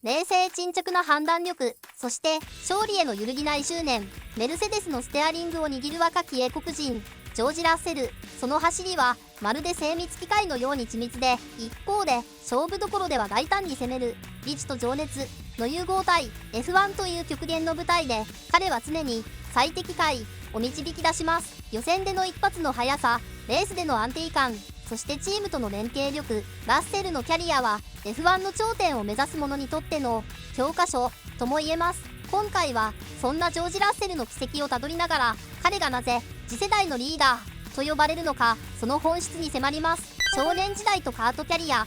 冷静沈着な判断力、そして勝利への揺るぎない執念。メルセデスのステアリングを握る若き英国人ジョージ・ラッセル。その走りはまるで精密機械のように緻密で、一方で勝負どころでは大胆に攻める理智と情熱の融合体。 F1 という極限の舞台で彼は常に最適解を導き出します。予選での一発の速さ、レースでの安定感、そしてチームとの連携力。ラッセルのキャリアは F1 の頂点を目指す者にとっての教科書とも言えます。今回はそんなジョージ・ラッセルの軌跡をたどりながら、彼がなぜ次世代のリーダーと呼ばれるのか、その本質に迫ります。少年時代とカートキャリア。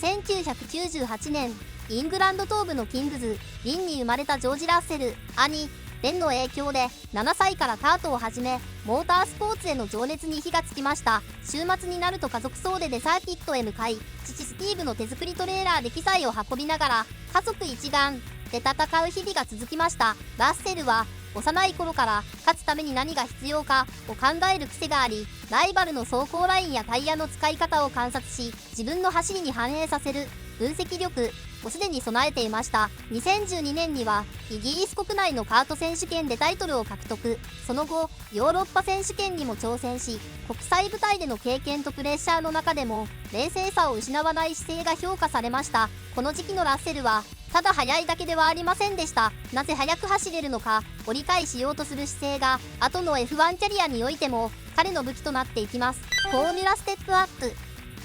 1998年、イングランド東部のキングズ・リンに生まれたジョージ・ラッセル。兄ベンの影響で7歳からカートを始め、モータースポーツへの情熱に火がつきました。週末になると家族総出でサーキットへ向かい、父スティーブの手作りトレーラーで機材を運びながら家族一丸で戦う日々が続きました。ラッセルは幼い頃から勝つために何が必要かを考える癖があり、ライバルの走行ラインやタイヤの使い方を観察し、自分の走りに反映させる分析力をすでに備えていました。2012年にはイギリス国内のカート選手権でタイトルを獲得。その後ヨーロッパ選手権にも挑戦し、国際舞台での経験とプレッシャーの中でも冷静さを失わない姿勢が評価されました。この時期のラッセルはただ速いだけではありませんでした。なぜ速く走れるのかを理解しようとする姿勢が後の F1 キャリアにおいても彼の武器となっていきます。フォーミュラステップアップ。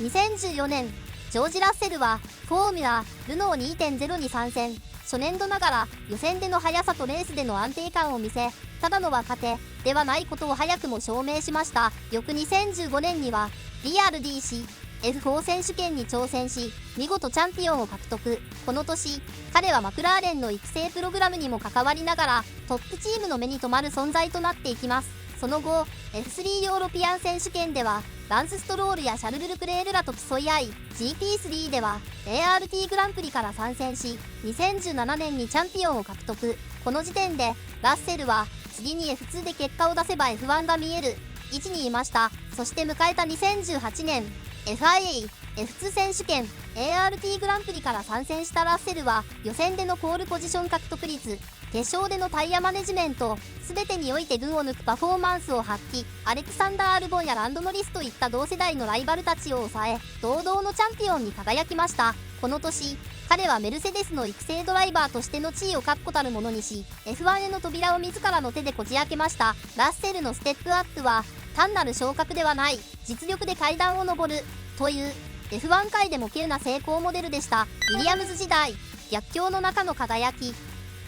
2014年、ジョージ・ラッセルはフォーミュラルノー 2.0 に参戦。初年度ながら予選での速さとレースでの安定感を見せ、ただの若手ではないことを早くも証明しました。翌2015年には BRDC F4 選手権に挑戦し、見事チャンピオンを獲得。この年彼はマクラーレンの育成プログラムにも関わりながらトップチームの目に留まる存在となっていきます。その後 F3 ヨーロピアン選手権ではランス・ストロールやシャルル・ルクレールらと競い合い、 GP3 では ART グランプリから参戦し、2017年にチャンピオンを獲得。この時点でラッセルは次に F2 で結果を出せば F1 が見える位置にいました。そして迎えた2018年、 FIA F2 選手権 ART グランプリから参戦したラッセルは予選でのポールポジション獲得率、決勝でのタイヤマネジメント、全てにおいて群を抜くパフォーマンスを発揮。アレクサンダー・アルボンやランドノリスといった同世代のライバルたちを抑え、堂々のチャンピオンに輝きました。この年彼はメルセデスの育成ドライバーとしての地位を確固たるものにし、 F1 への扉を自らの手でこじ開けました。ラッセルのステップアップは単なる昇格ではない、実力で階段を上るという F1 界でも稀有な成功モデルでした。ウィリアムズ時代、逆境の中の輝き。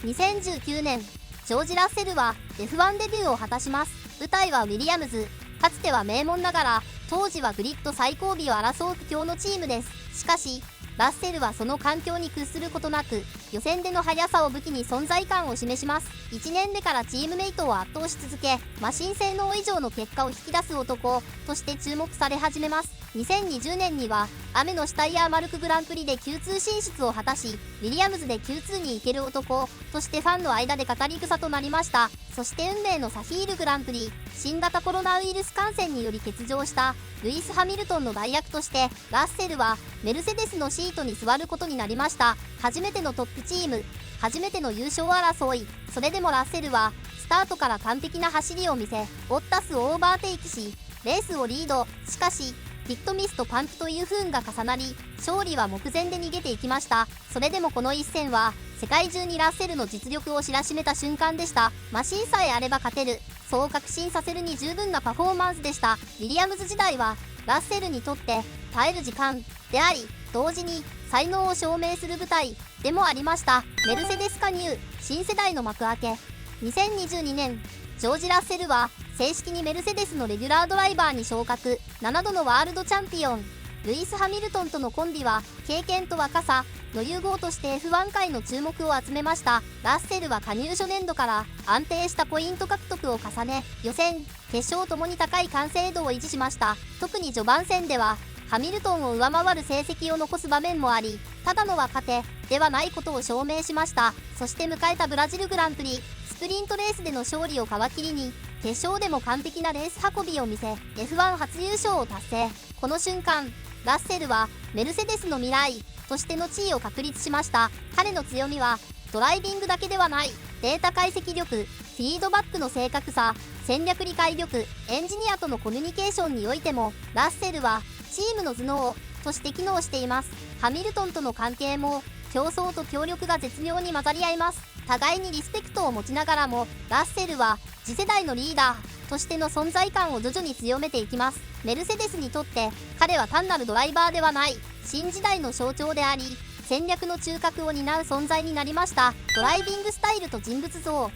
2019年、ジョージ・ラッセルは F1 デビューを果たします。舞台はウィリアムズ。かつては名門ながら当時はグリッド最後尾を争う苦境のチームです。しかしラッセルはその環境に屈することなく、予選での速さを武器に存在感を示します。1年目からチームメイトを圧倒し続け、マシン性能以上の結果を引き出す男として注目され始めます。2020年には雨のシュタイヤーマルクグランプリで Q2 進出を果たし、ウィリアムズで Q2 に行ける男としてファンの間で語り草となりました。そして運命のサフィールグランプリ、新型コロナウイルス感染により欠場したルイス・ハミルトンの代役としてラッセルはメルセデスのシートに座ることになりました。初めてのトップチーム、初めての優勝争い。それでもラッセルはスタートから完璧な走りを見せ、ボッタスをオーバーテイクしレースをリード。しかしピットミスとパンクという不運が重なり、勝利は目前で逃げていきました。それでもこの一戦は世界中にラッセルの実力を知らしめた瞬間でした。マシンさえあれば勝てる、そう確信させるに十分なパフォーマンスでした。ウィリアムズ時代はラッセルにとって耐える時間であり、同時に才能を証明する舞台でもありました。メルセデス加入、新世代の幕開け。2022年、ジョージ・ラッセルは正式にメルセデスのレギュラードライバーに昇格。7度のワールドチャンピオンルイス・ハミルトンとのコンビは経験と若さの融合として F1 界の注目を集めました。ラッセルは加入初年度から安定したポイント獲得を重ね、予選決勝ともに高い完成度を維持しました。特に序盤戦ではハミルトンを上回る成績を残す場面もあり、ただの若手ではないことを証明しました。そして迎えたブラジルグランプリ、スプリントレースでの勝利を皮切りに決勝でも完璧なレース運びを見せ F1 初優勝を達成。この瞬間ラッセルはメルセデスの未来としての地位を確立しました。彼の強みはドライビングだけではない。データ解析力、フィードバックの正確さ、戦略理解力、エンジニアとのコミュニケーションにおいてもラッセルはチームの頭脳として機能しています。ハミルトンとの関係も競争と協力が絶妙に混ざり合います。互いにリスペクトを持ちながらもラッセルは次世代のリーダーとしての存在感を徐々に強めていきます。メルセデスにとって彼は単なるドライバーではない新時代の象徴であり、戦略の中核を担う存在になりました。ドライビングスタイルと人物像。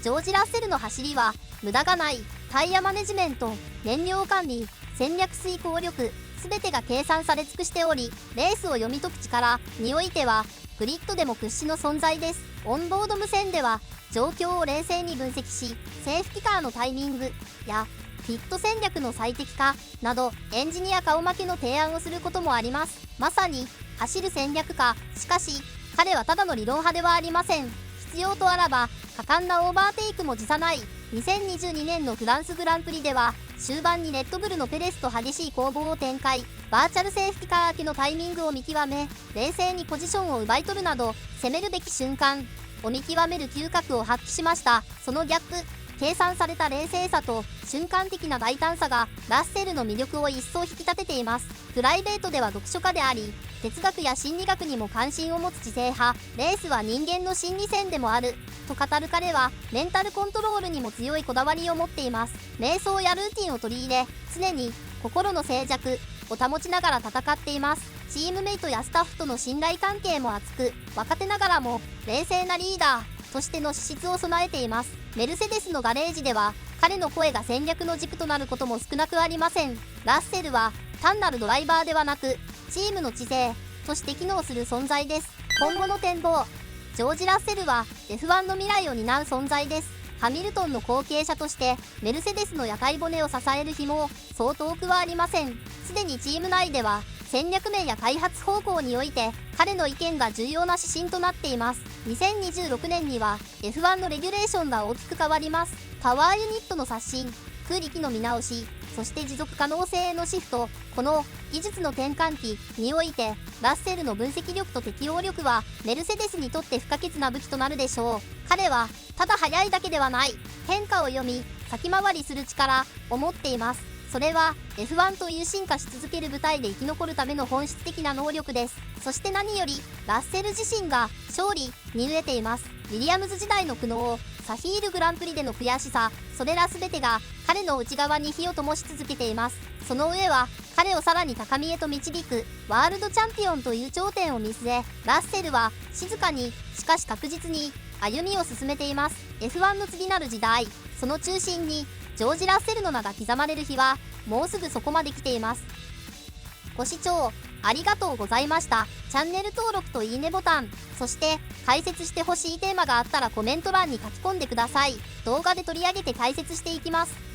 ジョージ・ラッセルの走りは無駄がない。タイヤマネジメント、燃料管理、戦略遂行力、全てが計算され尽くしており、レースを読み解く力においてはグリッドでも屈指の存在です。オンボード無線では状況を冷静に分析し、セーフティカーのタイミングやピット戦略の最適化などエンジニア顔負けの提案をすることもあります。まさに走る戦略家。しかし彼はただの理論派ではありません。必要とあらば果敢なオーバーテイクも辞さない。2022年のフランスグランプリでは終盤にレッドブルのペレスと激しい攻防を展開。バーチャルセーフティカー明けのタイミングを見極め、冷静にポジションを奪い取るなど攻めるべき瞬間を見極める嗅覚を発揮しました。そのギャップ、計算された冷静さと瞬間的な大胆さがラッセルの魅力を一層引き立てています。プライベートでは読書家であり、哲学や心理学にも関心を持つ知性派。レースは人間の心理戦でもあると語る彼は、メンタルコントロールにも強いこだわりを持っています。瞑想やルーティンを取り入れ、常に心の静寂を保ちながら戦っています。チームメイトやスタッフとの信頼関係も厚く、若手ながらも冷静なリーダーとしての資質を備えています。メルセデスのガレージでは彼の声が戦略の軸となることも少なくありません。ラッセルは単なるドライバーではなく、チームの知性として機能する存在です。今後の展望。ジョージ・ラッセルは F1 の未来を担う存在です。ハミルトンの後継者としてメルセデスの屋台骨を支える紐もそう遠くはありません。すでにチーム内では戦略面や開発方向において彼の意見が重要な指針となっています。2026年には F1 のレギュレーションが大きく変わります。パワーユニットの刷新、空力の見直し、そして持続可能性へのシフト。この技術の転換期においてラッセルの分析力と適応力はメルセデスにとって不可欠な武器となるでしょう。彼はただ速いだけではない、変化を読み先回りする力を持っています。それは F1 という進化し続ける舞台で生き残るための本質的な能力です。そして何よりラッセル自身が勝利に飢えています。ウィリアムズ時代の苦悩、サフィールグランプリでの悔しさ、それら全てが彼の内側に火を灯し続けています。その上は彼をさらに高みへと導くワールドチャンピオンという頂点を見据え、ラッセルは静かにしかし確実に歩みを進めています。 F1 の次なる時代、その中心にジョージ・ラッセルの名が刻まれる日はもうすぐそこまで来ています。ご視聴ありがとうございました。チャンネル登録といいねボタン、そして解説してほしいテーマがあったらコメント欄に書き込んでください。動画で取り上げて解説していきます。